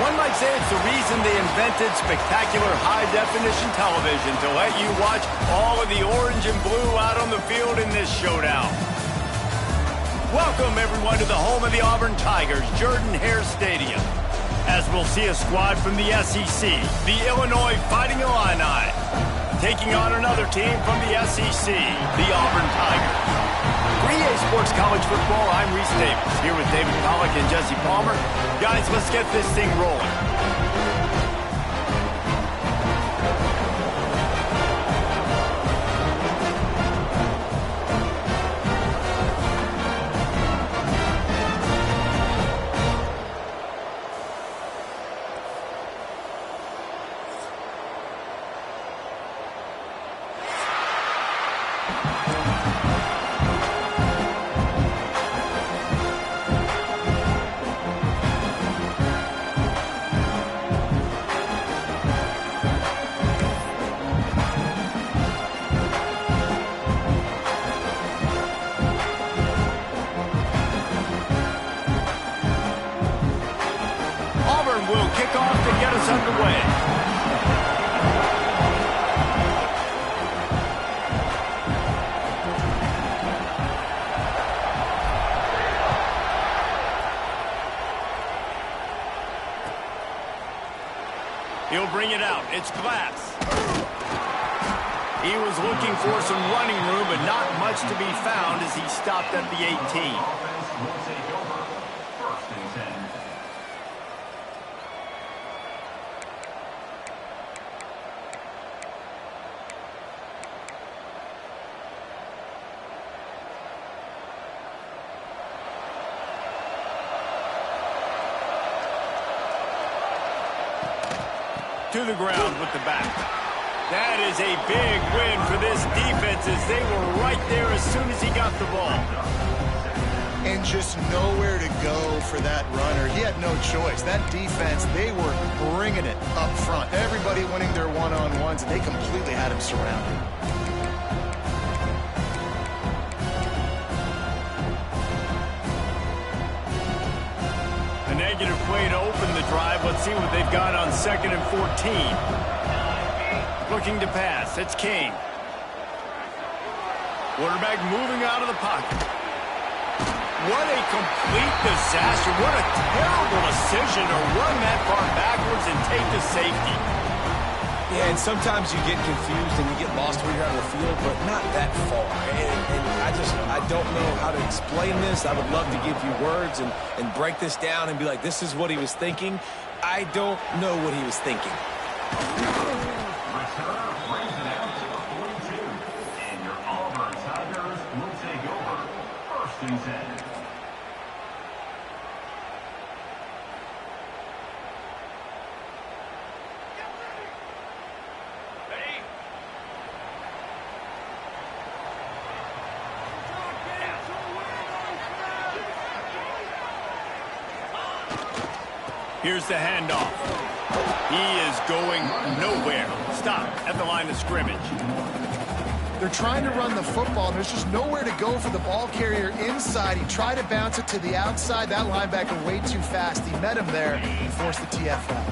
One might say it's the reason they invented spectacular high-definition television to let you watch all of the orange and blue out on the field in this showdown. Welcome, everyone, to the home of the Auburn Tigers, Jordan-Hare Stadium, as we'll see a squad from the SEC, the Illinois Fighting Illini, taking on another team from the SEC, the Auburn Tigers. For EA Sports College Football, I'm Reese Davis, here with David Pollack and Jesse Palmer. Guys, let's get this thing rolling. Will kick off to get us underway. He'll bring it out. It's Glass. He was looking for some running room, but not much to be found as he stopped at the 18. To the ground with the back. That is a big win for this defense as they were right there as soon as he got the ball. And just nowhere to go for that runner. He had no choice. That defense, they were bringing it up front. Everybody winning their one-on-ones, and they completely had him surrounded. A negative play to open the drive. Let's see what they've got on 2nd and 14. Looking to pass. It's King. Quarterback moving out of the pocket. What a complete disaster. What a terrible decision to run that far backwards and take the safety. Yeah, and sometimes you get confused and you get lost when you're out of the field, but not that far. And I don't know how to explain this. I would love to give you words and break this down and be like, this is what he was thinking. I don't know what he was thinking. Return brings it out to the 42, and your Auburn Tigers will take over 1st and 10. Here's the handoff. He is going nowhere. Stop at the line of scrimmage. They're trying to run the football, and there's just nowhere to go for the ball carrier inside. He tried to bounce it to the outside. That linebacker way too fast. He met him there and forced the TFL.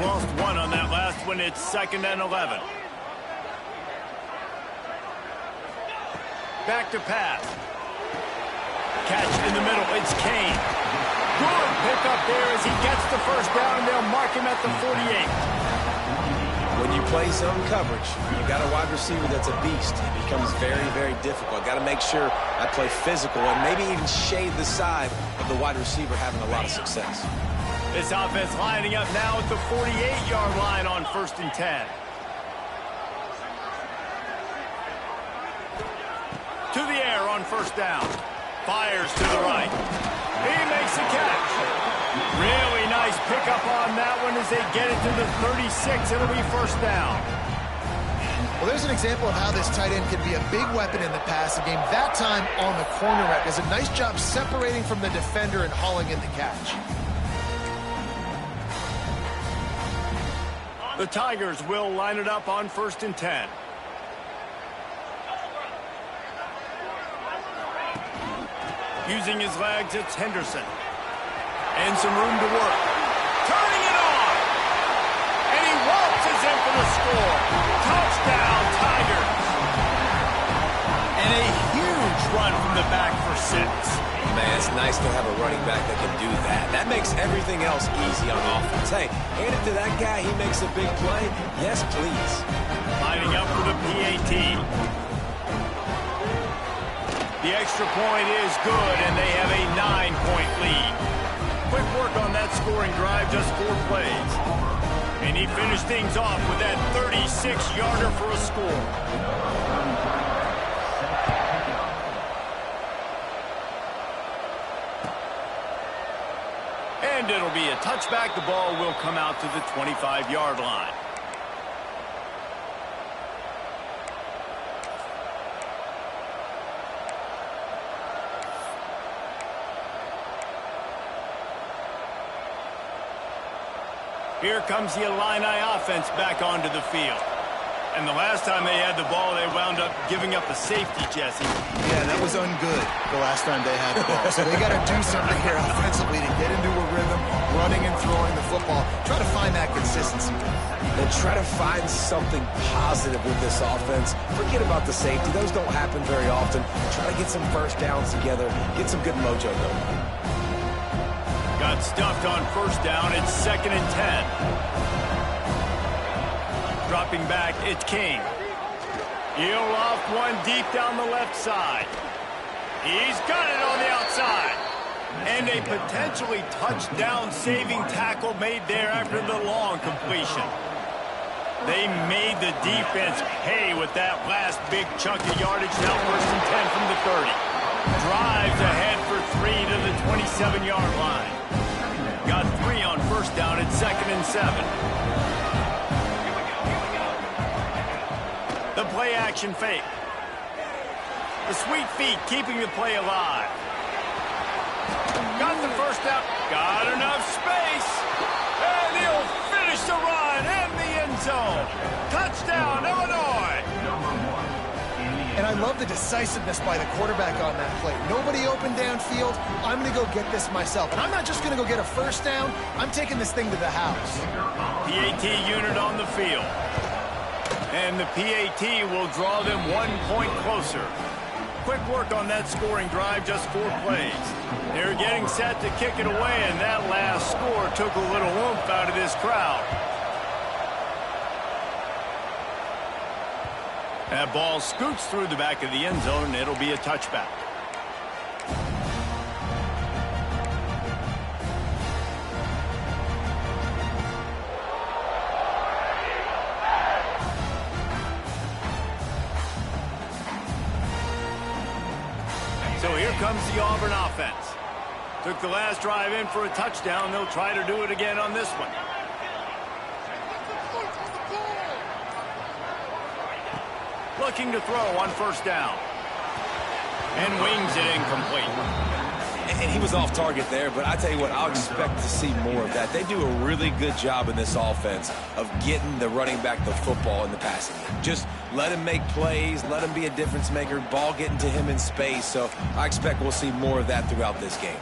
Lost one on that last one. It's 2nd and 11. Back to pass. Catch in the middle. It's Kane. Good pickup there as he gets the first down, and they'll mark him at the 48. When you play zone coverage, you got a wide receiver that's a beast. It becomes very, very difficult. Got to make sure I play physical and maybe even shade the side of the wide receiver having a lot of success. This offense lining up now at the 48-yard line on 1st and 10. To the air on 1st down. Fires to the right. He makes the catch. Really nice pickup on that one as they get it to the 36. It'll be 1st down. Well, there's an example of how this tight end can be a big weapon in the passing game. That time on the corner route does a nice job separating from the defender and hauling in the catch. The Tigers will line it up on 1st and 10. Using his legs, it's Henderson. And some room to work. Turning it the score. Touchdown, Tigers. And a huge run from the back for 6. Man, it's nice to have a running back that can do that. That makes everything else easy on offense. Hey, hand it to that guy. He makes a big play. Yes, please. Lining up for the PAT. The extra point is good, and they have a 9-point lead. Quick work on that scoring drive, just 4 plays. And he finished things off with that 36-yarder for a score. And it'll be a touchback. The ball will come out to the 25-yard line. Here comes the Illini offense back onto the field. And the last time they had the ball, they wound up giving up a safety, Jesse. Yeah, that was ungood the last time they had the ball. So they got to do something here offensively to get into a rhythm, running and throwing the football. Try to find that consistency. And try to find something positive with this offense. Forget about the safety. Those don't happen very often. Try to get some first downs together. Get some good mojo going. Got stuffed on first down. It's 2nd and 10. Dropping back, it's King. He'll off one deep down the left side. He's got it on the outside. And a potentially touchdown-saving tackle made there after the long completion. They made the defense pay with that last big chunk of yardage. Now 1st and 10 from the 30. Drives ahead for 3 to the 27-yard line. Got 3 on first down at 2nd and 7. The play action fake. The sweet feet keeping the play alive. Got the first down. Got enough space. And he'll finish the run in the end zone. Touchdown, Illinois. And I love the decisiveness by the quarterback on that play. Nobody open downfield. I'm going to go get this myself. And I'm not just going to go get a first down. I'm taking this thing to the house. PAT unit on the field. And the PAT will draw them 1 point closer. Quick work on that scoring drive, just 4 plays. They're getting set to kick it away, and that last score took a little oomph out of this crowd. That ball scoots through the back of the end zone, and it'll be a touchback. So here comes the Auburn offense. Took the last drive in for a touchdown. They'll try to do it again on this one. Looking to throw on first down. And wings it incomplete. And he was off target there, but I tell you what, I'll expect to see more of that. They do a really good job in this offense of getting the running back the football in the passing game. Just let him make plays, let him be a difference maker, ball getting to him in space. So I expect we'll see more of that throughout this game.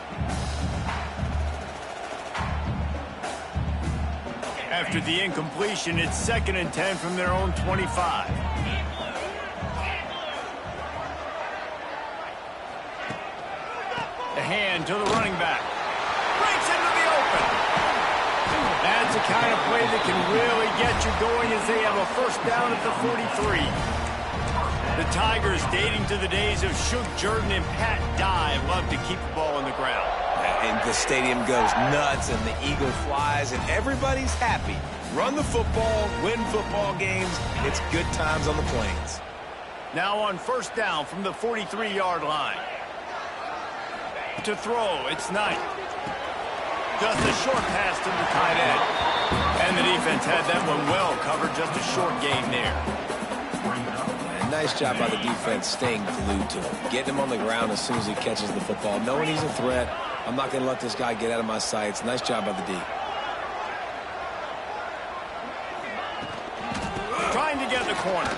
After the incompletion, it's 2nd and 10 from their own 25. The hand to the running back. Breaks into the open. That's the kind of play that can really get you going as they have a first down at the 43. The Tigers, dating to the days of Shook Jordan and Pat Dye, love to keep the ball on the ground. And the stadium goes nuts, and the eagle flies, and everybody's happy. Run the football, win football games. It's good times on the plains. Now on first down from the 43-yard line. To throw, it's Knight. Just a short pass to the tight end. And the defense had that one well covered, just a short gain there. And nice job by the defense staying glued to him. Getting him on the ground as soon as he catches the football. Knowing he's a threat, I'm not going to let this guy get out of my sights. Nice job by the D. Trying to get the corner.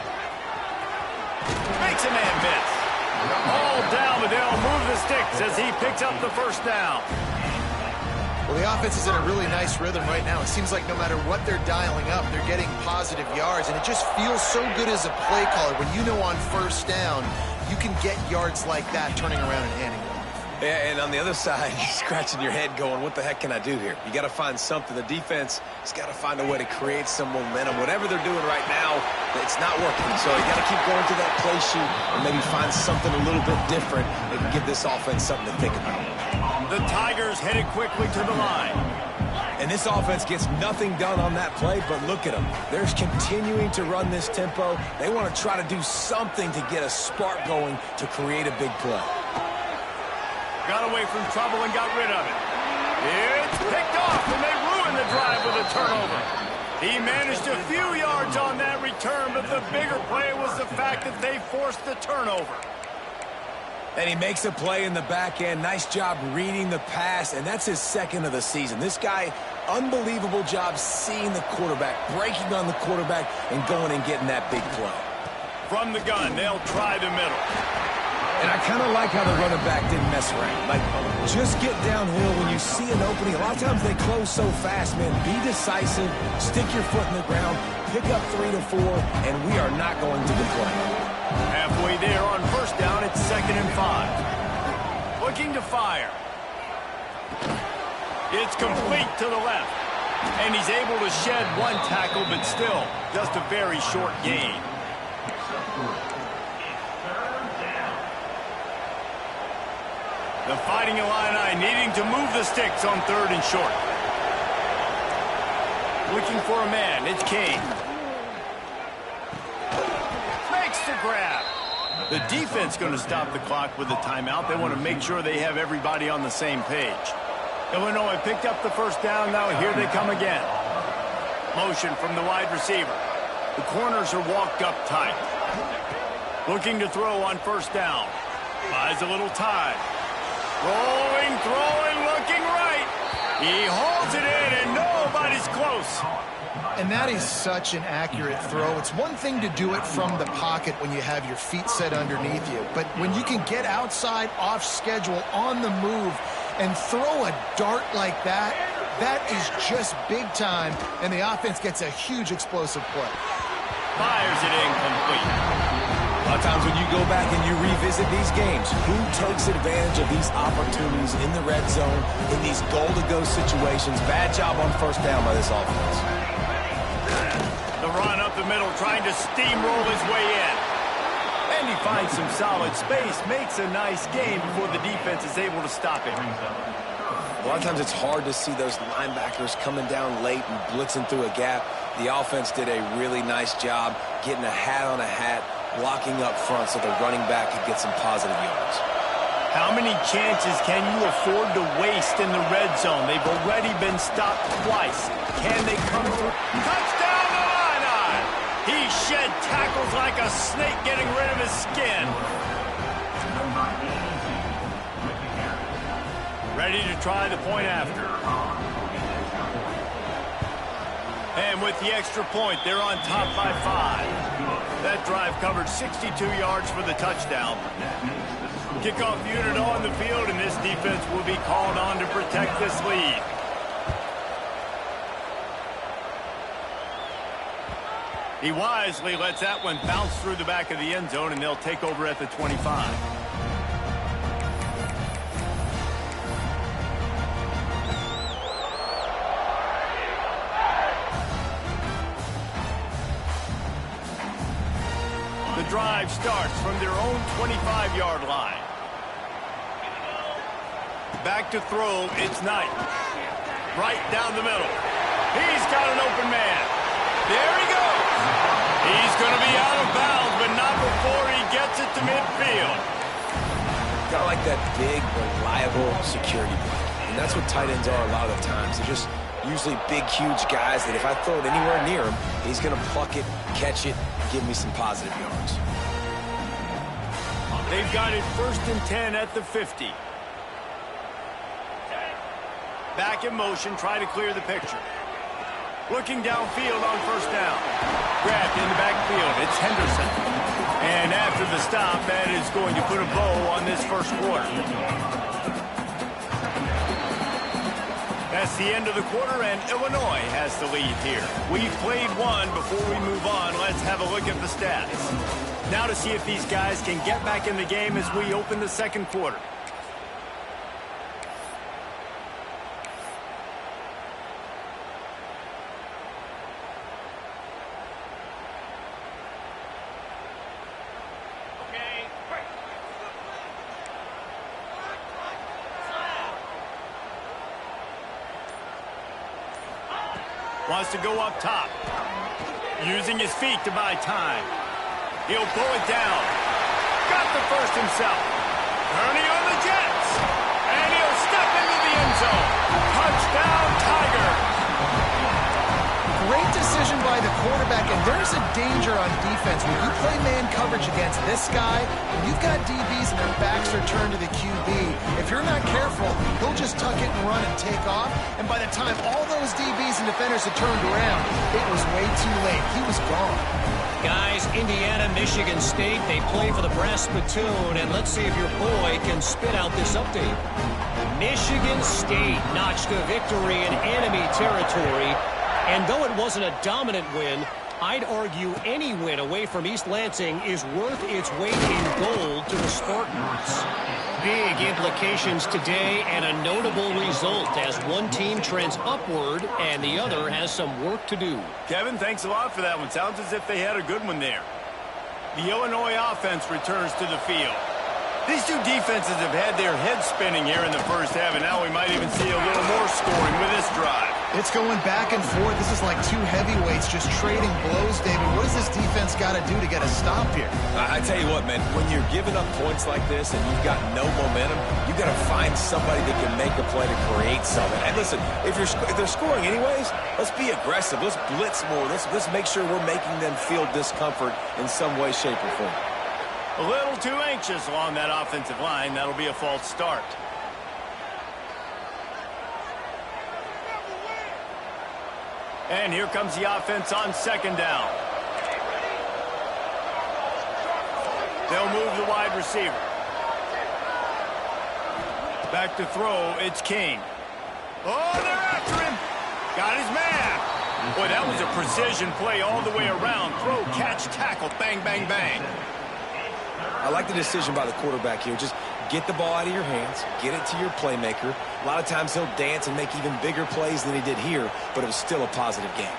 Makes a man miss. All down, but they'll move the sticks as he picks up the first down. Well, the offense is in a really nice rhythm right now. It seems like no matter what they're dialing up, they're getting positive yards, and it just feels so good as a play caller when you know on first down you can get yards like that turning around and handing it off. Yeah, and on the other side, you're scratching your head going, what the heck can I do here? You got to find something. The defense has got to find a way to create some momentum. Whatever they're doing right now, it's not working. So you got to keep going to that play sheet and maybe find something a little bit different that can give this offense something to think about. The Tigers headed quickly to the line. And this offense gets nothing done on that play, but look at them. They're continuing to run this tempo. They want to try to do something to get a spark going to create a big play. Got away from trouble and got rid of it. It's picked off, and they ruined the drive with a turnover. He managed a few yards on that return, but the bigger play was the fact that they forced the turnover. And he makes a play in the back end. Nice job reading the pass, and that's his second of the season. This guy, unbelievable job seeing the quarterback, breaking on the quarterback, and going and getting that big play. From the gun, they'll try the middle. And I kind of like how the running back didn't mess around. Like, just get downhill when you see an opening. A lot of times they close so fast, man. Be decisive, stick your foot in the ground, pick up 3 to 4, and we are not going to the play. Halfway there on first down, it's 2nd and 5. Looking to fire. It's complete to the left. And he's able to shed one tackle, but still just a very short gain. The Fighting Illini needing to move the sticks on 3rd and short. Looking for a man, it's Kane. Makes the grab. The defense going to stop the clock with a timeout. They want to make sure they have everybody on the same page. Illinois picked up the first down. Now here they come again. Motion from the wide receiver. The corners are walked up tight. Looking to throw on first down. Buys a little time. Rolling, throwing, looking right. He hauls it in, and nobody's close. And that is such an accurate throw. It's one thing to do it from the pocket when you have your feet set underneath you, but when you can get outside, off schedule, on the move, and throw a dart like that, that is just big time, and the offense gets a huge explosive play. Fires it incomplete. A lot of times when you go back and you revisit these games, who takes advantage of these opportunities in the red zone, in these goal-to-go situations? Bad job on first down by this offense. The run up the middle, trying to steamroll his way in. And he finds some solid space, makes a nice gain before the defense is able to stop him. A lot of times it's hard to see those linebackers coming down late and blitzing through a gap. The offense did a really nice job getting a hat on a hat, blocking up front so the running back could get some positive yards. How many chances can you afford to waste in the red zone? They've already been stopped twice. Can they come through? Touchdown Illini! He shed tackles like a snake getting rid of his skin. Ready to try the point after. And with the extra point, they're on top by 5. That drive covered 62 yards for the touchdown. Kickoff unit on the field, and this defense will be called on to protect this lead. He wisely lets that one bounce through the back of the end zone, and they'll take over at the 25. The drive starts from their own 25-yard line. Back to throw, it's Knight. Right down the middle. He's got an open man. There he goes. He's going to be out of bounds, but not before he gets it to midfield. Got like that big, reliable security blanket. And that's what tight ends are a lot of the times. They're just usually big, huge guys that if I throw it anywhere near him, he's going to pluck it, catch it, and give me some positive yards. They've got it 1st and 10 at the 50. Back in motion, try to clear the picture. Looking downfield on first down. Grabbed in the backfield, it's Henderson. And after the stop, that is going to put a bow on this first quarter. That It's the end of the quarter, and Illinois has the lead here. We've played one. Before we move on, let's have a look at the stats. Now to see if these guys can get back in the game as we open the second quarter. Wants to go up top. Using his feet to buy time. He'll pull it down. Got the first himself. Turning on the Jets. And he'll step into the end zone. Touchdown, Tigers. Great decision by the quarterback, and there's a danger on defense. When you play man coverage against this guy, when you've got DBs and their backs are turned to the QB, if you're not careful, he'll just tuck it and run and take off, and by the time all those DBs and defenders had turned around, it was way too late. He was gone. Guys, Indiana, Michigan State, they play for the brass spittoon, and let's see if your boy can spit out this update. Michigan State notched a victory in enemy territory. And though it wasn't a dominant win, I'd argue any win away from East Lansing is worth its weight in gold to the Spartans. Big implications today and a notable result as one team trends upward and the other has some work to do. Kevin, thanks a lot for that one. Sounds as if they had a good one there. The Illinois offense returns to the field. These two defenses have had their heads spinning here in the first half, and now we might even see a little more scoring with this drive. It's going back and forth. This is like two heavyweights just trading blows, David. What does this defense got to do to get a stop here? I tell you what, man, when you're giving up points like this and you've got no momentum, you got to find somebody that can make a play to create something. And listen, if they're scoring anyways, let's be aggressive. Let's blitz more. Let's make sure we're making them feel discomfort in some way, shape, or form. A little too anxious along that offensive line. That'll be a false start. And here comes the offense on second down. They'll move the wide receiver. Back to throw, it's King. Oh, they're after him. Got his man. Boy, that was a precision play all the way around. Throw, catch, tackle, bang, bang, bang. I like the decision by the quarterback here. Just get the ball out of your hands, get it to your playmaker. A lot of times he'll dance and make even bigger plays than he did here, but it was still a positive game.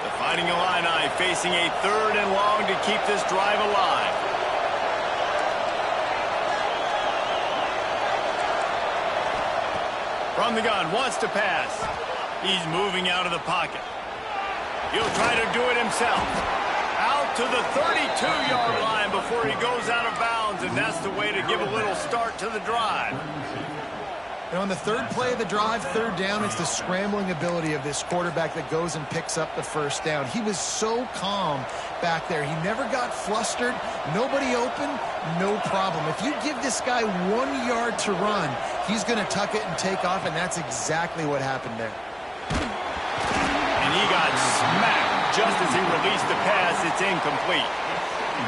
The Fighting Illini facing a 3rd and long to keep this drive alive. From the gun, wants to pass. He's moving out of the pocket. He'll try to do it himself. Out to the 32-yard line before he goes out of bounds, and that's the way to give a little start to the drive. And on the third play of the drive, 3rd down, it's the scrambling ability of this quarterback that goes and picks up the first down. He was so calm back there. He never got flustered. Nobody open, no problem. If you give this guy 1 yard to run, he's going to tuck it and take off, and that's exactly what happened there. And he got smacked just as he released the pass. It's incomplete.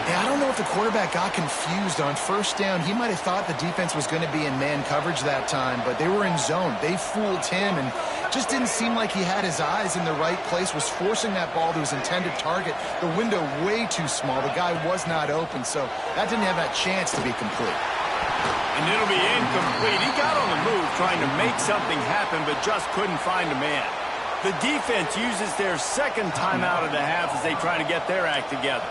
Yeah, I don't know if the quarterback got confused on first down. He might have thought the defense was going to be in man coverage that time, but they were in zone. They fooled him and just didn't seem like he had his eyes in the right place, was forcing that ball to his intended target. The window way too small. The guy was not open, so that didn't have that chance to be complete. And it'll be incomplete. He got on the move trying to make something happen, but just couldn't find a man. The defense uses their second timeout of the half as they try to get their act together.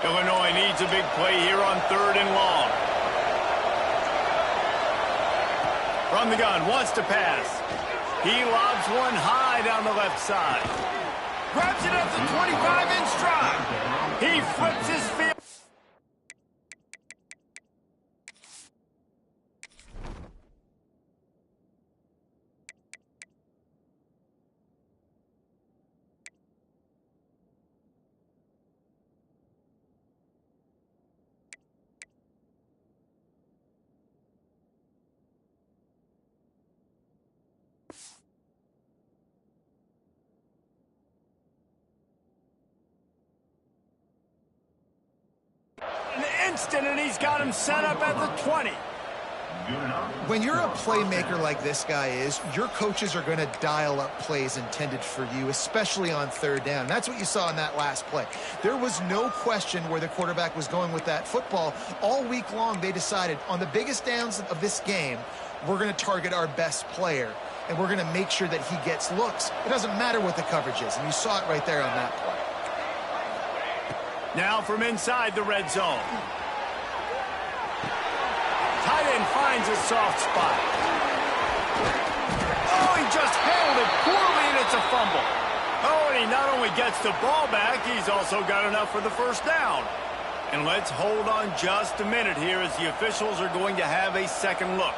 Illinois needs a big play here on 3rd and long. From the gun, wants to pass. He lobs one high down the left side. Grabs it up the 25 in stride. He flips his field. Winston, and he's got him set up at the 20. When you're a playmaker like this guy is, your coaches are going to dial up plays intended for you, especially on third down. That's what you saw in that last play. There was no question where the quarterback was going with that football. All week long, they decided on the biggest downs of this game, we're going to target our best player, and we're going to make sure that he gets looks. It doesn't matter what the coverage is, and you saw it right there on that play. Now from inside the red zone. Tight end finds a soft spot. Oh, he just handled it poorly, and it's a fumble. Oh, and he not only gets the ball back, he's also got enough for the first down. And let's hold on just a minute here as the officials are going to have a second look.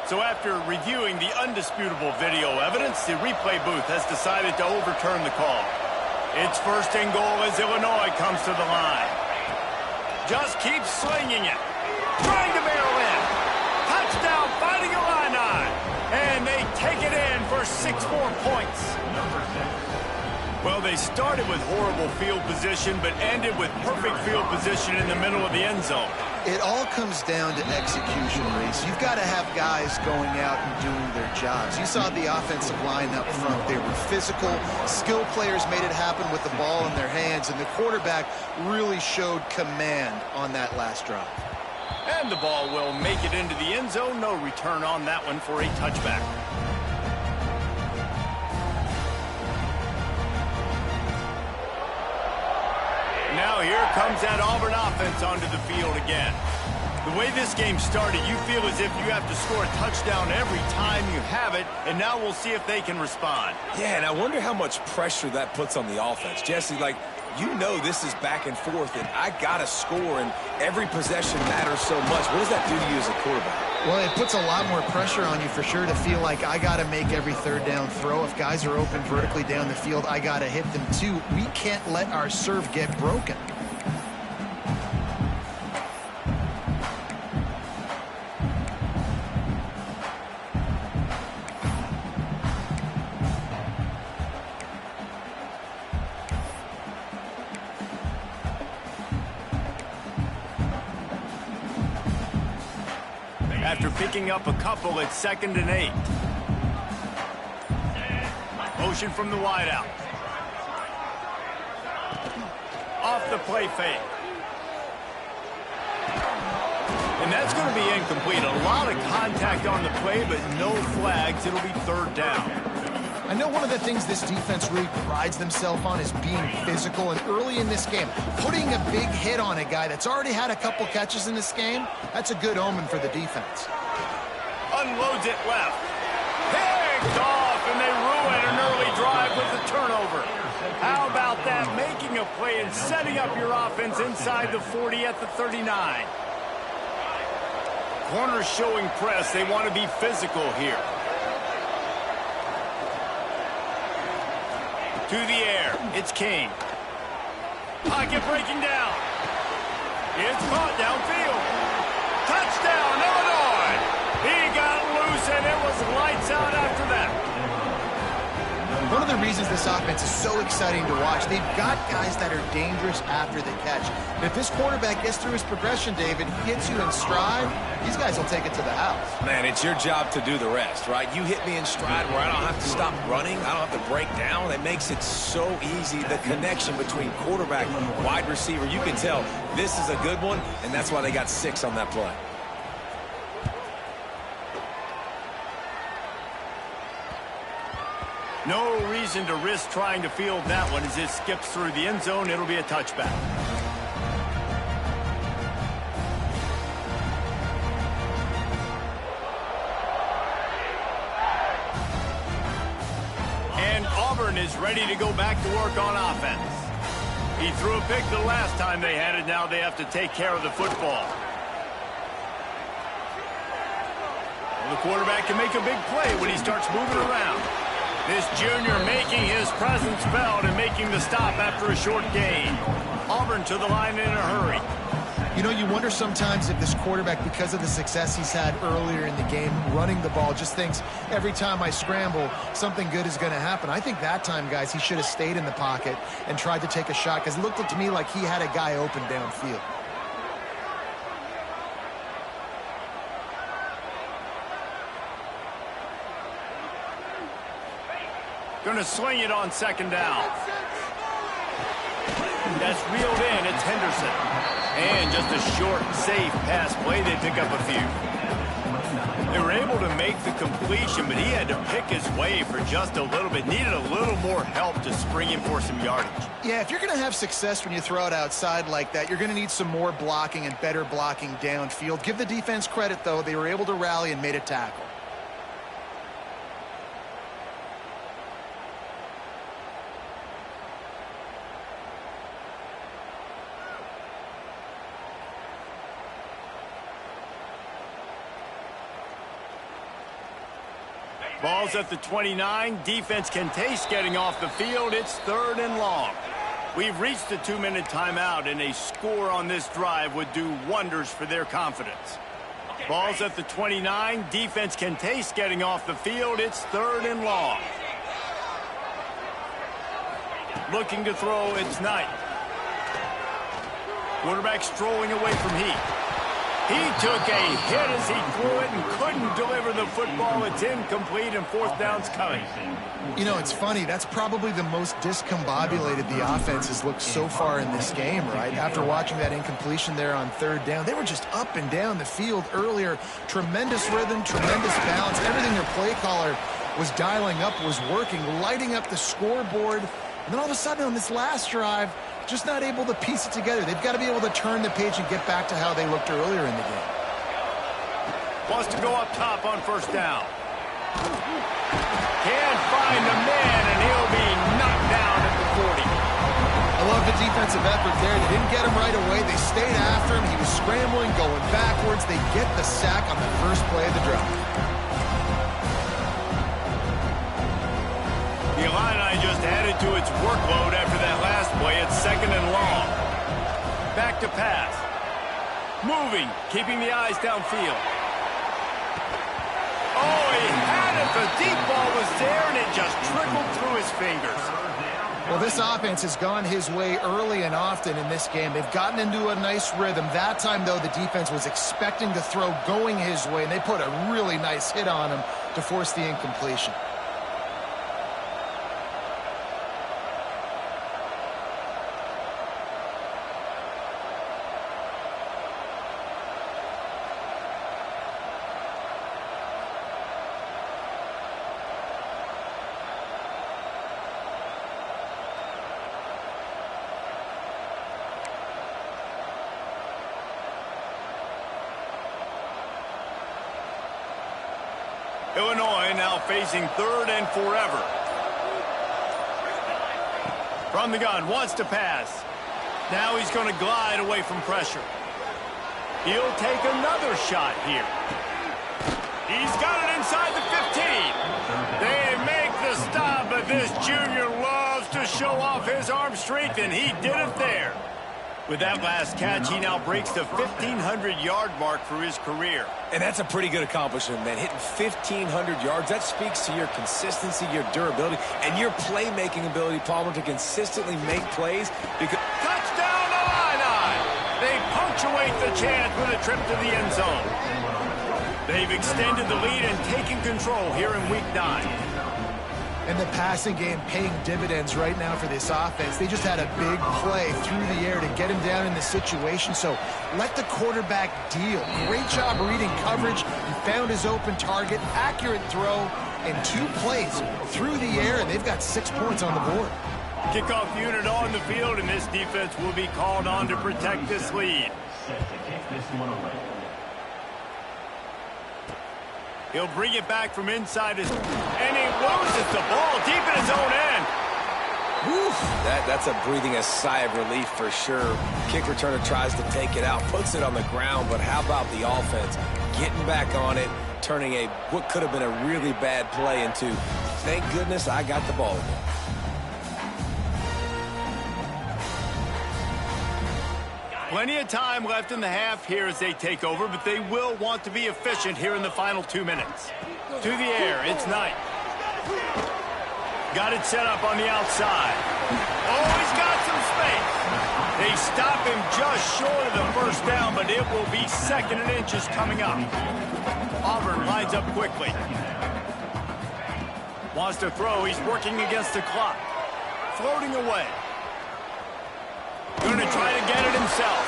So after reviewing the undisputable video evidence, the replay booth has decided to overturn the call. It's first and goal as Illinois comes to the line. Just keeps slinging it. Trying to barrel in. Touchdown, Fighting Illini. And they take it in for 6 more points. Well, they started with horrible field position, but ended with perfect field position in the middle of the end zone. It all comes down to execution, Reese. You've got to have guys going out and doing their jobs. You saw the offensive line up front. They were physical. Skill players made it happen with the ball in their hands, and the quarterback really showed command on that last drive. And the ball will make it into the end zone. No return on that one for a touchback. Now here comes that Auburn offense onto the field again. The way this game started, you feel as if you have to score a touchdown every time you have it, and now we'll see if they can respond. Yeah, and I wonder how much pressure that puts on the offense. Jesse, like, you know this is back and forth, and I got to score, and every possession matters so much. What does that do to you as a quarterback? Well, it puts a lot more pressure on you for sure to feel like I got to make every third down throw. If guys are open vertically down the field, I got to hit them too. We can't let our serve get broken. After picking up a couple, it's 2nd and 8. Motion from the wideout. Off the play fake. And that's going to be incomplete. A lot of contact on the play, but no flags. It'll be 3rd down. I know one of the things this defense really prides themselves on is being physical, and early in this game, putting a big hit on a guy that's already had a couple catches in this game, that's a good omen for the defense. Unloads it left. Picked off, and they ruin an early drive with a turnover. How about that? Making a play and setting up your offense inside the 40 at the 39. Corners showing press. They want to be physical here. To the air, it's King. Pocket breaking down. It's caught downfield. Touchdown, Illinois. He got loose, and it was lights out after that. One of the reasons this offense is so exciting to watch, they've got guys that are dangerous after the catch. And if this quarterback gets through his progression, David, he hits you in stride, these guys will take it to the house. Man, it's your job to do the rest, right? You hit me in stride where I don't have to stop running. I don't have to break down. It makes it so easy. The connection between quarterback and wide receiver, you can tell this is a good one, and that's why they got 6 on that play. No reason to risk trying to field that one as it skips through the end zone. It'll be a touchback. And Auburn is ready to go back to work on offense. He threw a pick the last time they had it. Now they have to take care of the football. Well, the quarterback can make a big play when he starts moving around. This junior making his presence felt and making the stop after a short gain. Auburn to the line in a hurry. You know, you wonder sometimes if this quarterback, because of the success he's had earlier in the game, running the ball, just thinks every time I scramble, something good is going to happen. I think that time, guys, he should have stayed in the pocket and tried to take a shot, because it looked to me like he had a guy open downfield. Going to sling it on second down. That's reeled in. It's Henderson. And just a short, safe pass play. They pick up a few. They were able to make the completion, but he had to pick his way for just a little bit. Needed a little more help to spring in for some yardage. Yeah, if you're going to have success when you throw it outside like that, you're going to need some more blocking and better blocking downfield. Give the defense credit, though. They were able to rally and made a tackle. Ball's at the 29. Defense can taste getting off the field. It's 3rd and long. We've reached the 2-minute timeout, and a score on this drive would do wonders for their confidence. Ball's at the 29. Defense can taste getting off the field. It's 3rd and long. Looking to throw, it's Knight. Quarterback strolling away from Heath. He took a hit as he threw it and couldn't deliver the football. It's incomplete, and 4th down's coming. You know, it's funny. That's probably the most discombobulated the offense has looked so far in this game, right? After watching that incompletion there on 3rd down, they were just up and down the field earlier. Tremendous rhythm, tremendous balance. Everything their play caller was dialing up was working, lighting up the scoreboard. And then all of a sudden on this last drive, just not able to piece it together. They've got to be able to turn the page and get back to how they looked earlier in the game. Wants to go up top on 1st down. Can't find the man, and he'll be knocked down at the 40. I love the defensive effort there. They didn't get him right away. They stayed after him. He was scrambling, going backwards. They get the sack on the first play of the drive. The Illini just added to its workload after that last play. It's 2nd and long. Back to pass. Moving, keeping the eyes downfield. Oh, he had it. The deep ball was there, and it just trickled through his fingers. Well, this offense has gone his way early and often in this game. They've gotten into a nice rhythm. That time, though, the defense was expecting the throw going his way, and they put a really nice hit on him to force the incompletion. Illinois now facing 3rd and forever. From the gun, wants to pass. Now he's going to glide away from pressure. He'll take another shot here. He's got it inside the 15. They make the stop, but this junior loves to show off his arm strength, and he did it there. With that last catch, he now breaks the 1,500-yard mark for his career. And that's a pretty good accomplishment, man. Hitting 1,500 yards, that speaks to your consistency, your durability, and your playmaking ability, Palmer, to consistently make plays. Because touchdown Illini! They punctuate the chance with a trip to the end zone. They've extended the lead and taken control here in Week 9. And the passing game paying dividends right now for this offense. They just had a big play through the air to get him down in the situation. So let the quarterback deal. Great job reading coverage. He found his open target, accurate throw, and 2 plays through the air, and they've got 6 points on the board. Kickoff unit on the field, and this defense will be called on to protect this lead. He'll bring it back from inside his... And he loses the ball deep in his own end. Whew, that's a breathing a sigh of relief for sure. Kick returner tries to take it out, puts it on the ground, but how about the offense? Getting back on it, turning what could have been a really bad play into, thank goodness I got the ball again. Plenty of time left in the half here as they take over, but they will want to be efficient here in the final 2 minutes. To the air, it's Knight. Got it set up on the outside. Oh, he's got some space. They stop him just short of the first down, but it will be 2nd and inches coming up. Auburn lines up quickly. Wants to throw. He's working against the clock. Floating away. Going to try to get it himself.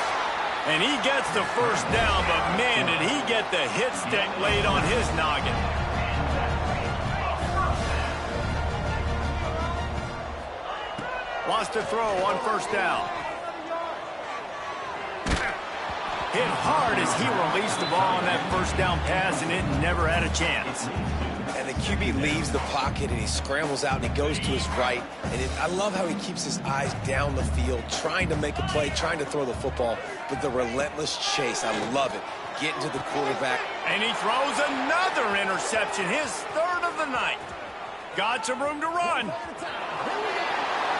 And he gets the first down, but man, did he get the hit stick laid on his noggin. Wants to throw on first down. Hit hard as he released the ball on that first down pass, and it never had a chance. And the QB leaves the pocket, and he scrambles out, and he goes to his right. And I love how he keeps his eyes down the field, trying to make a play, trying to throw the football, but the relentless chase, I love it. Getting to the quarterback. And he throws another interception, his 3rd of the night. Got some room to run.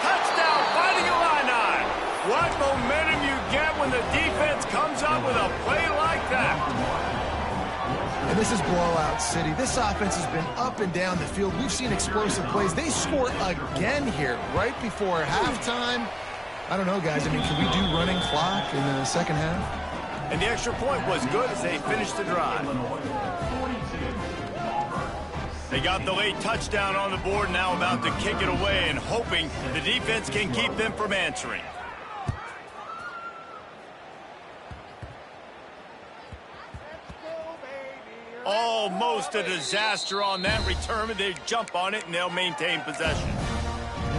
Touchdown, Fighting Illini. What momentum you get when the defense comes up with a play like that. And this is blowout city. This offense has been up and down the field. We've seen explosive plays. They score again here right before halftime. I don't know, guys. I mean, can we do running clock in the second half? And the extra point was good as they finished the drive. They got the late touchdown on the board, now about to kick it away and hoping the defense can keep them from answering. Almost a disaster on that return, but they jump on it and they'll maintain possession.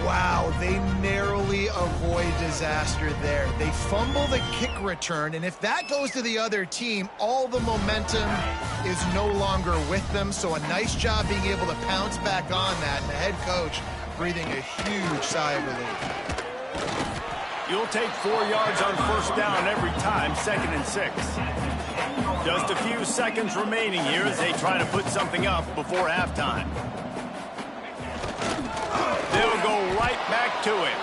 Wow, they narrowly avoid disaster there. They fumble the kick return, and if that goes to the other team, all the momentum is no longer with them. So a nice job being able to pounce back on that, and the head coach breathing a huge sigh of relief. You'll take 4 yards on first down every time, 2nd and 6. Just a few seconds remaining here as they try to put something up before halftime. They'll go right back to him.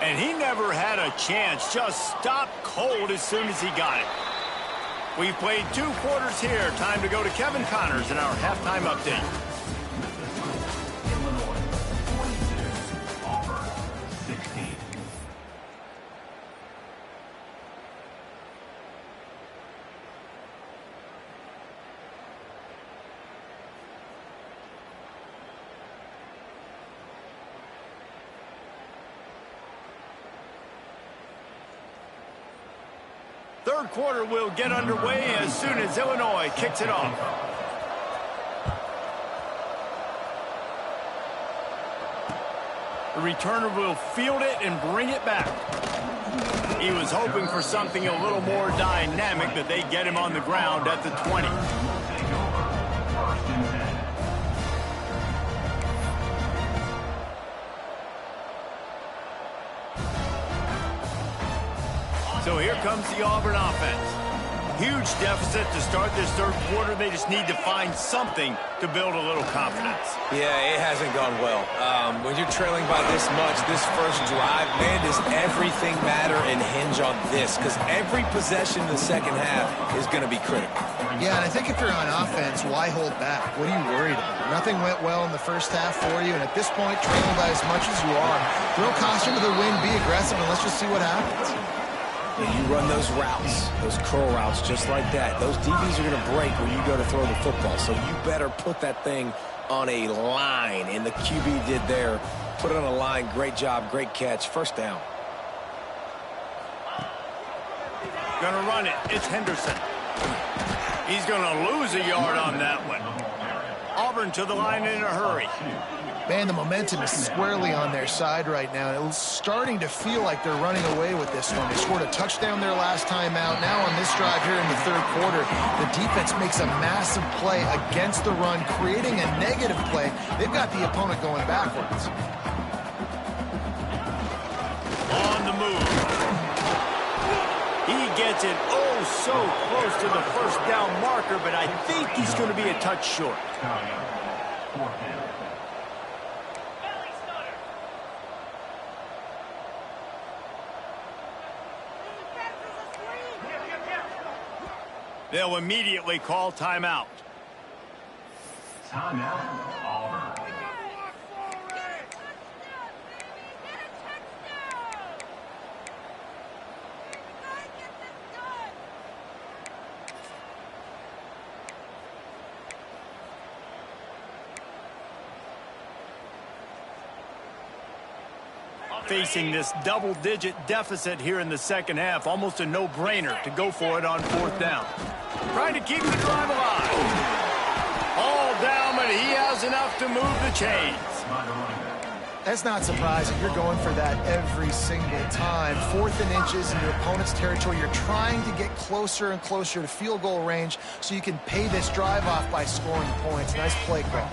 And he never had a chance, just stopped cold as soon as he got it. We've played 2 quarters here. Time to go to Kevin Connors in our halftime update. Third quarter will get underway as soon as Illinois kicks it off. The returner will field it and bring it back. He was hoping for something a little more dynamic, but they get him on the ground at the 20. So here comes the Auburn offense. Huge deficit to start this third quarter. They just need to find something to build a little confidence. Yeah, it hasn't gone well. When you're trailing by this much, this first drive, man, does everything matter and hinge on this? Because every possession in the second half is going to be critical. Yeah, and I think if you're on offense, why hold back? What are you worried about? Nothing went well in the first half for you, and at this point, trailing by as much as you are, throw caution to the wind, be aggressive, and let's just see what happens. When you run those routes, those curl routes just like that, those DBs are going to break when you go to throw the football. So you better put that thing on a line, and the QB did there. Put it on a line. Great job, great catch. First down. Gonna run it. It's Henderson. He's gonna lose a yard on that one. Auburn to the line in a hurry. Man, the momentum is squarely on their side right now. It's starting to feel like they're running away with this one. They scored a touchdown their last time out. Now on this drive here in the third quarter, the defense makes a massive play against the run, creating a negative play. They've got the opponent going backwards. On the move. He gets it so close to the first down marker, but I think he's going to be a touch short. They'll immediately call timeout. Timeout, Auburn. Facing this double-digit deficit here in the second half, almost a no-brainer to go for it on 4th down. Trying to keep the drive alive. All down, but he has enough to move the chains. That's not surprising. You're going for that every single time. 4th and inches in your opponent's territory. You're trying to get closer and closer to field goal range so you can pay this drive off by scoring points. Nice play call.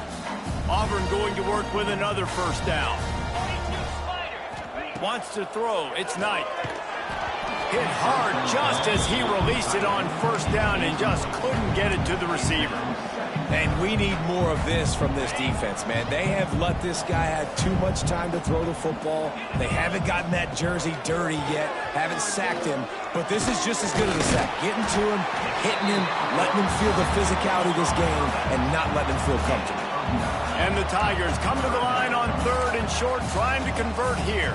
Auburn going to work with another 1st down. Wants to throw. It's Knight. Hit hard just as he released it on 1st down and just couldn't get it to the receiver. And we need more of this from this defense, man. They have let this guy have too much time to throw the football. They haven't gotten that jersey dirty yet, haven't sacked him. But this is just as good as a sack. Getting to him, hitting him, letting him feel the physicality of this game, and not letting him feel comfortable. And the Tigers come to the line on 3rd and short, trying to convert here.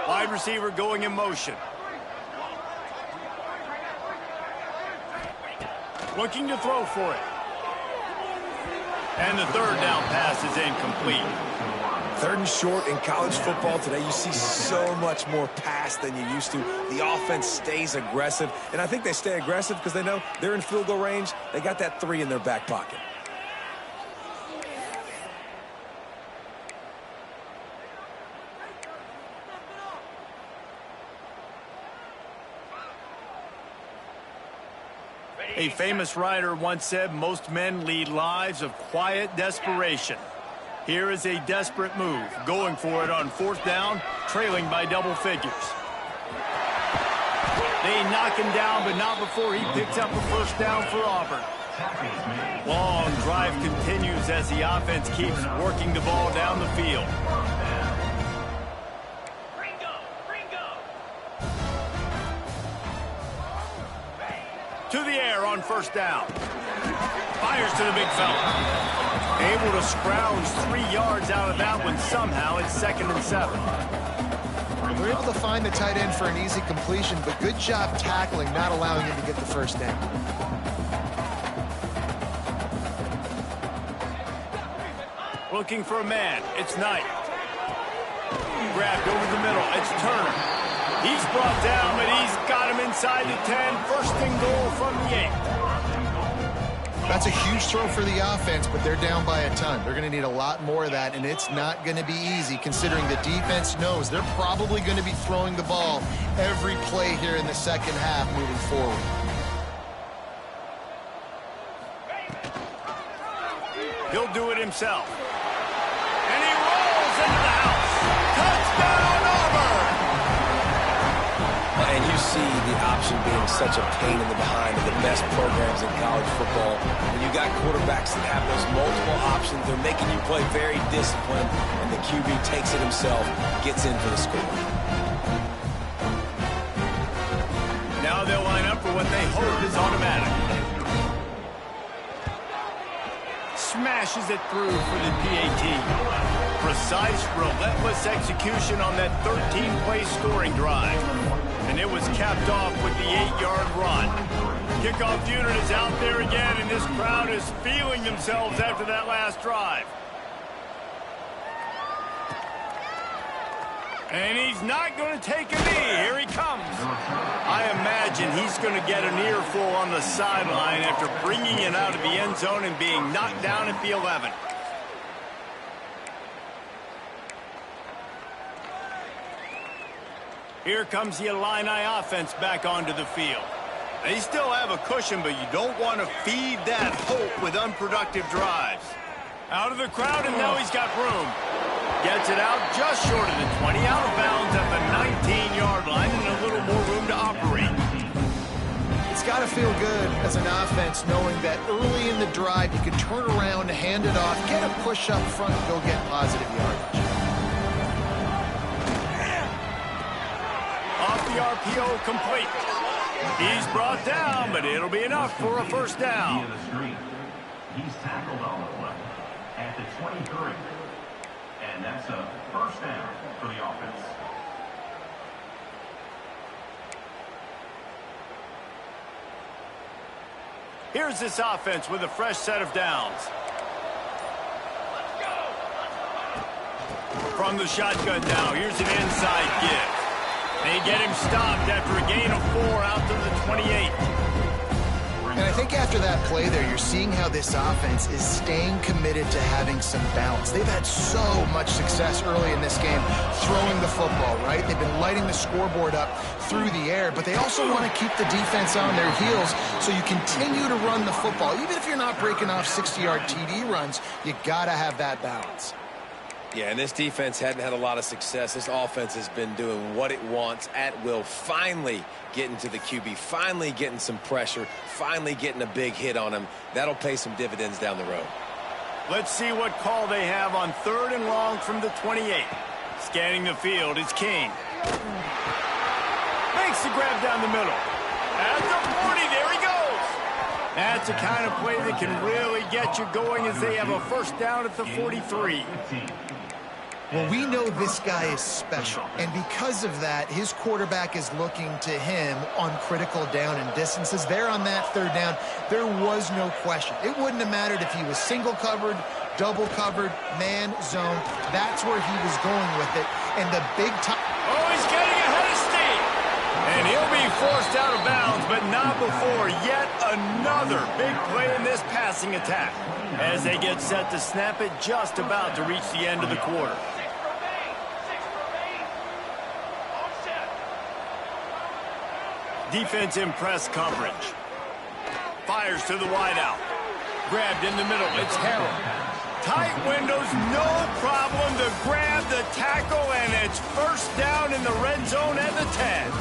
Wide receiver going in motion. Looking to throw for it. And the 3rd down pass is incomplete. 3rd and short in college football today, you see so much more pass than you used to. The offense stays aggressive, and I think they stay aggressive because they know they're in field goal range. They got that 3 in their back pocket. A famous writer once said, most men lead lives of quiet desperation. Here is a desperate move, going for it on 4th down, trailing by double figures. They knock him down, but not before he picks up a 1st down for Auburn. Long drive continues as the offense keeps working the ball down the field. To the air on 1st down. Fires to the big fella. Able to scrounge 3 yards out of that one somehow. It's 2nd and 7. We're able to find the tight end for an easy completion, but good job tackling, not allowing him to get the 1st down. Looking for a man. It's Knight. Grabbed over the middle. It's Turner. He's brought down, but he's got him inside the 10. 1st and goal from the 8. That's a huge throw for the offense, but they're down by a ton. They're going to need a lot more of that, and it's not going to be easy considering the defense knows they're probably going to be throwing the ball every play here in the second half moving forward. He'll do it himself. And he rolls into the house. Touchdown, Auburn! And you see the option being such a pain in the behind of the best programs in college football. When you got quarterbacks that have those multiple options, they're making you play very disciplined, and the QB takes it himself, gets in for the score. Now they'll line up for what they hope is automatic. Smashes it through for the PAT. Precise, relentless execution on that 13-play scoring drive. And it was capped off with the 8-yard run. Kickoff unit is out there again, and this crowd is feeling themselves after that last drive. And he's not going to take a knee. Here he comes. I imagine he's going to get an earful on the sideline after bringing it out of the end zone and being knocked down at the 11. Here comes the Illini offense back onto the field. They still have a cushion, but you don't want to feed that hope with unproductive drives. Out of the crowd, and now he's got room. Gets it out just short of the 20, out of bounds at the 19-yard line, and a little more room to to feel good as an offense knowing that early in the drive you can turn around, hand it off, get a push up front, and go get positive yardage. Off the RPO, complete. He's brought down, but it'll be enough for a first down. He's tackled on the play at the 23. And that's a first down for the offense. Here's this offense with a fresh set of downs. From the shotgun now, here's an inside give. They get him stopped after a gain of 4 out to the 28. And I think after that play there, you're seeing how this offense is staying committed to having some balance. They've had so much success early in this game throwing the football, right? They've been lighting the scoreboard up through the air, but they also want to keep the defense on their heels so you continue to run the football. Even if you're not breaking off 60-yard TD runs, you got to have that balance. Yeah, and this defense hadn't had a lot of success. This offense has been doing what it wants at will, finally getting to the QB, finally getting some pressure, finally getting a big hit on him. That'll pay some dividends down the road. Let's see what call they have on 3rd and long from the 28. Scanning the field, it's King. Makes the grab down the middle. At the 40, there he goes. That's the kind of play that can really get you going as they have a first down at the 43. Well, we know this guy is special, and because of that, his quarterback is looking to him on critical down and distances. There on that 3rd down, there was no question. It wouldn't have mattered if he was single covered, double covered, man, zone. That's where he was going with it, and the big time... Oh, he's getting ahead of steam! And he'll be forced out of bounds, but not before yet another big play in this passing attack, as they get set to snap it just about to reach the end of the quarter. Defense in press coverage. Fires to the wideout. Grabbed in the middle. It's Harrell. Tight windows, no problem to grab the tackle, and it's first down in the red zone at the 10.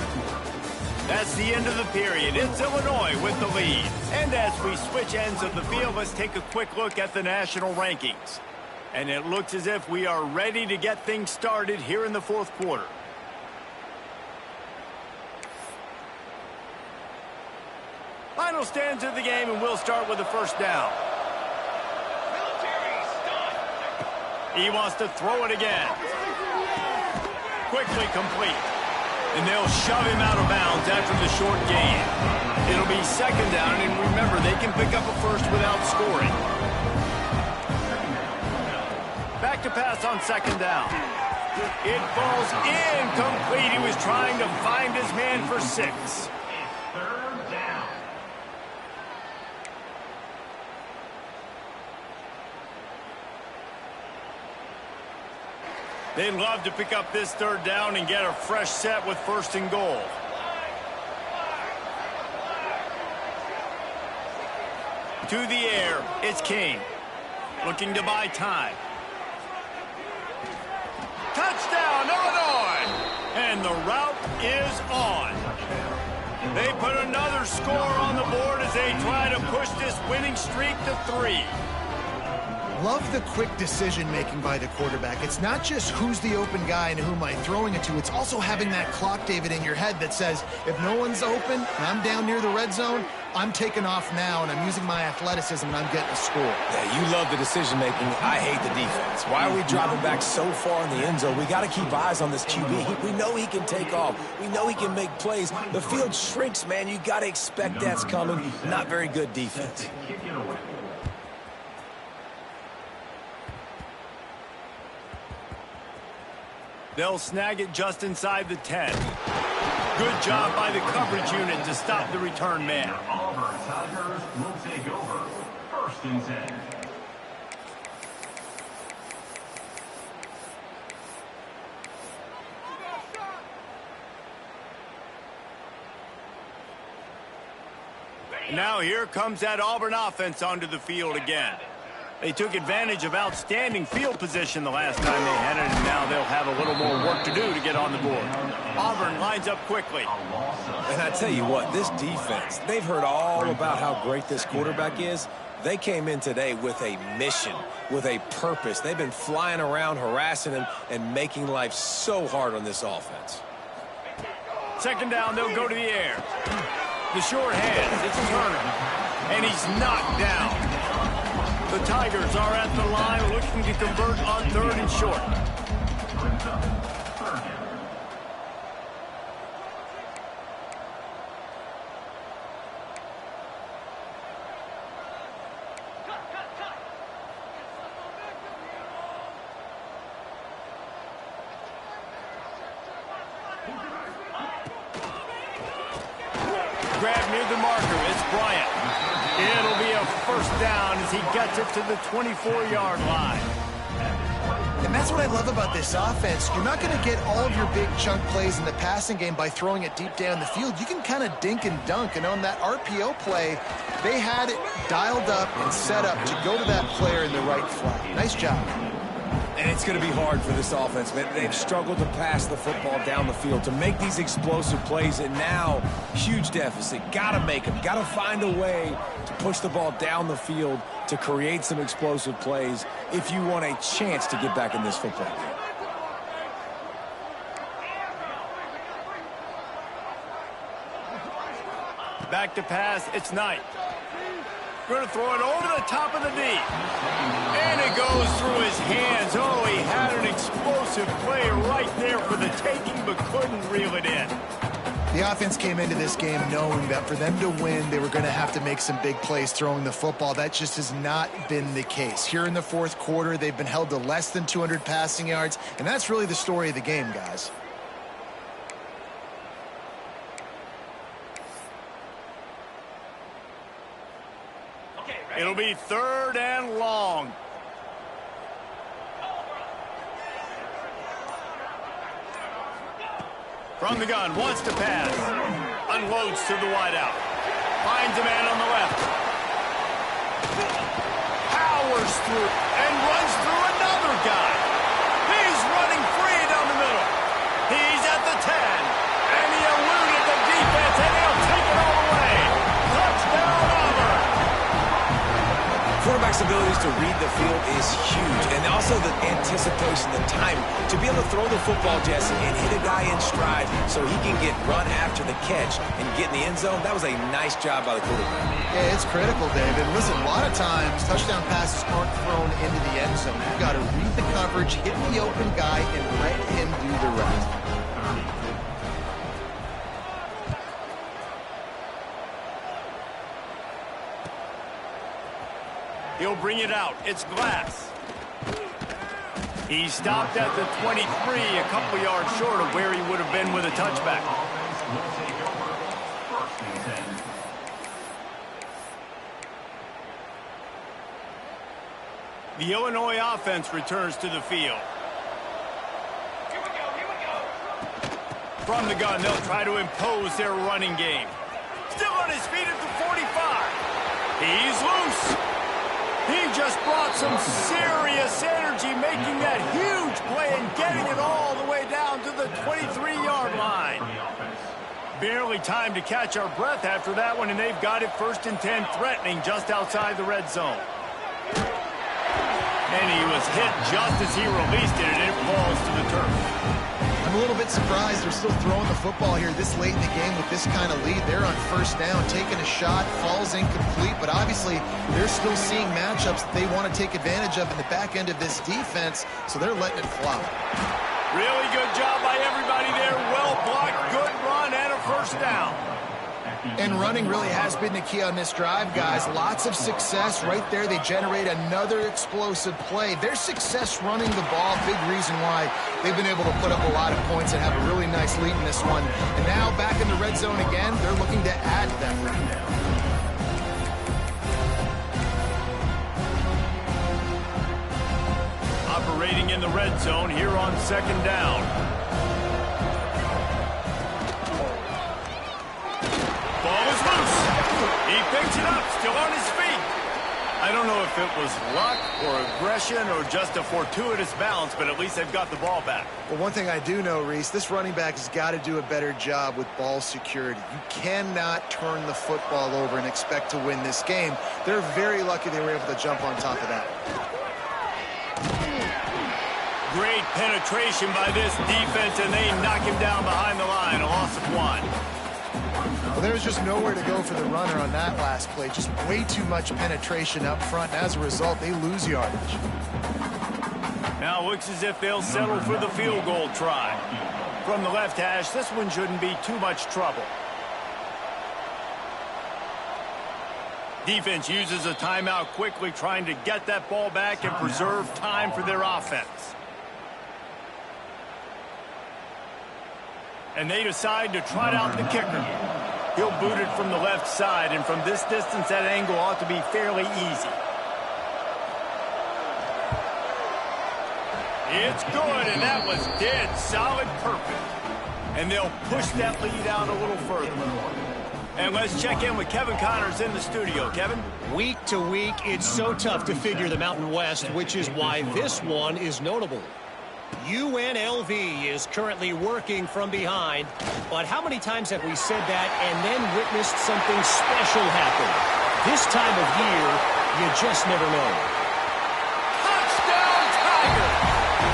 That's the end of the period. It's Illinois with the lead. And as we switch ends of the field, let's take a quick look at the national rankings. And it looks as if we are ready to get things started here in the 4th quarter. Final stands of the game, and we'll start with the first down. He wants to throw it again. Quickly complete. And they'll shove him out of bounds after the short gain. It'll be 2nd down, and remember, they can pick up a first without scoring. Back to pass on 2nd down. It falls incomplete. He was trying to find his man for 6. They'd love to pick up this 3rd down and get a fresh set with 1st and goal. To the air, it's King. Looking to buy time. Touchdown, Illinois! And the route is on. They put another score on the board as they try to push this winning streak to 3. Love the quick decision-making by the quarterback. It's not just who's the open guy and who am I throwing it to. It's also having that clock, David, in your head that says, if no one's open and I'm down near the red zone, I'm taking off now and I'm using my athleticism and I'm getting a score. Yeah, you love the decision-making. I hate the defense. Why are we dropping back so far in the end zone? We got to keep eyes on this QB. We know he can take off. We know he can make plays. The field shrinks, man. You got to expect that's coming. Not very good defense. They'll snag it just inside the 10. Good job by the coverage unit to stop the return man. Auburn Tigers will take over 1st and 10. Now here comes that Auburn offense onto the field again. They took advantage of outstanding field position the last time they had it, and now they'll have a little more work to do to get on the board. Auburn lines up quickly. And I tell you what, this defense, they've heard all about how great this quarterback is. They came in today with a mission, with a purpose. They've been flying around, harassing him, and making life so hard on this offense. Second down, they'll go to the air. The short hands, it's Turner, and he's knocked down. The Tigers are at the line looking to convert on 3rd and short. Grab near the marker, it's Bryant. It'll be a first down as he gets it to the 24-yard line. And that's what I love about this offense. You're not going to get all of your big chunk plays in the passing game by throwing it deep down the field. You can kind of dink and dunk. And on that RPO play, they had it dialed up and set up to go to that player in the right flat. Nice job. And it's going to be hard for this offense, man. They've struggled to pass the football down the field, to make these explosive plays, and now, huge deficit. Got to make them. Got to find a way to push the ball down the field to create some explosive plays if you want a chance to get back in this football game. Back to pass, it's Knight. Going to throw it over the top of the D. And it goes through his hands. Oh, he had an explosive play right there for the taking, but couldn't reel it in. The offense came into this game knowing that for them to win, they were going to have to make some big plays throwing the football. That just has not been the case. Here in the fourth quarter, they've been held to less than 200 passing yards, and that's really the story of the game, guys. It'll be 3rd and long. From the gun, wants to pass. Unloads to the wideout. Finds a man on the left. Powers through and runs through another guy. He's running free down the middle. He's at the 10. And he eluded the defense, and he'll take it all the way. Touchdown, Auburn. Quarterback's abilities to read the field is huge, and also the anticipation, the time to be able to throw the football, Jesse, and hit a guy in stride so he can get run after the catch and get in the end zone. That was a nice job by the quarterback. Yeah, it's critical, David. Listen, a lot of times touchdown passes aren't thrown into the end zone. You've got to read the coverage, hit the open guy, and let him do the rest. He'll bring it out. It's Glass. He stopped at the 23, a couple yards short of where he would have been with a touchback. The Illinois offense returns to the field. From the gun, they'll try to impose their running game. Still on his feet at the 45. He's loose. He just brought some serious energy, making that huge play and getting it all the way down to the 23-yard line. Barely time to catch our breath after that one, and they've got it 1st and 10, threatening just outside the red zone. And he was hit just as he released it, and it falls to the turf. I'm a little bit surprised they're still throwing the football here this late in the game with this kind of lead. They're on 1st down, taking a shot, falls incomplete, but obviously they're still seeing matchups that they want to take advantage of in the back end of this defense, so they're letting it fly. Really good job by everybody there. Well blocked, good run, and a 1st down. And running really has been the key on this drive, guys. Lots of success right there. They generate another explosive play. Their success running the ball, big reason why they've been able to put up a lot of points and have a really nice lead in this one. And now back in the red zone again, they're looking to add to that lead now. Operating in the red zone here on 2nd down. Ball is loose. He picks it up, still on his feet. I don't know if it was luck or aggression or just a fortuitous bounce, but at least they've got the ball back. Well, one thing I do know, Reese, this running back has got to do a better job with ball security. You cannot turn the football over and expect to win this game. They're very lucky they were able to jump on top of that. Great penetration by this defense, and they knock him down behind the line, a loss of 1. Well, there was just nowhere to go for the runner on that last play. Just way too much penetration up front, and as a result, they lose yardage. Now it looks as if they'll settle for the field goal try. From the left hash, this one shouldn't be too much trouble. Defense uses a timeout quickly, trying to get that ball back and preserve time for their offense. And they decide to trot out the kicker. He'll boot it from the left side, and from this distance, that angle ought to be fairly easy. It's good, and that was dead solid perfect. And they'll push that lead out a little further. And let's check in with Kevin Connors in the studio. Kevin? Week to week, it's so tough to figure the Mountain West, which is why this one is notable. UNLV is currently working from behind, but how many times have we said that and then witnessed something special happen? This time of year, you just never know. Touchdown, Tiger!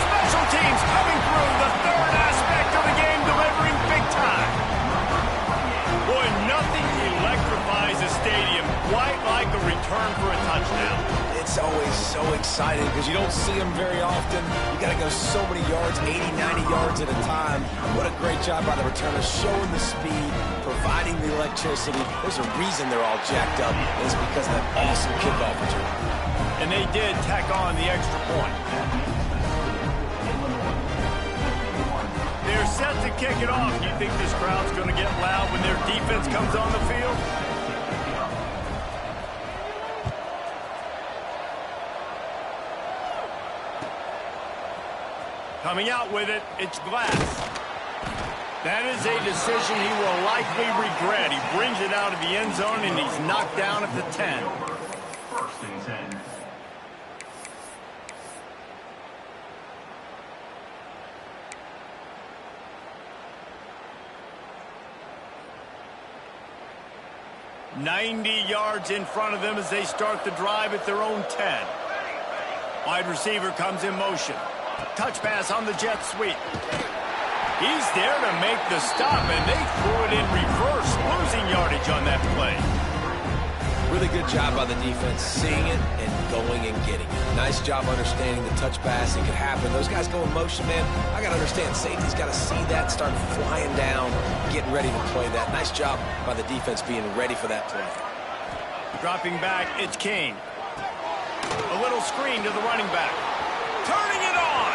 Special teams coming through, the third aspect of the game, delivering big time. Boy, nothing electrifies a stadium quite like a return for a touchdown. It's always so exciting because you don't see them very often. You got to go so many yards, 80, 90 yards at a time. What a great job by the returners, showing the speed, providing the electricity. There's a reason they're all jacked up. It's because of that awesome kickoff return. And they did tack on the extra point. They're set to kick it off. Do you think this crowd's going to get loud when their defense comes on the field? Coming out with it, it's Glass. That is a decision he will likely regret. He brings it out of the end zone, and he's knocked down at the 10. First and 10. "90 yards in front of them as they start the drive at their own 10. Wide receiver comes in motion. Touch pass on the jet sweep. He's there to make the stop, and they threw it in reverse, losing yardage on that play. Really good job by the defense, seeing it and going and getting it. Nice job understanding the touch pass. It could happen. Those guys go in motion, man. I got to understand, safety's got to see that, start flying down, getting ready to play that. Nice job by the defense being ready for that play. Dropping back, it's Kane. A little screen to the running back. Turning it on!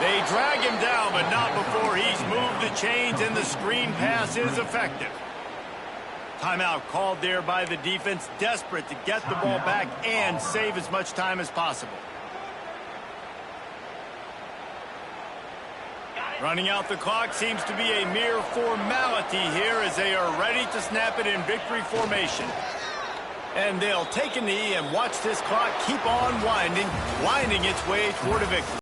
They drag him down, but not before he's moved the chains, and the screen pass is effective. Timeout called there by the defense, desperate to get the ball back and save as much time as possible. Running out the clock seems to be a mere formality here as they are ready to snap it in victory formation. And they'll take a knee and watch this clock keep on winding its way toward a victory.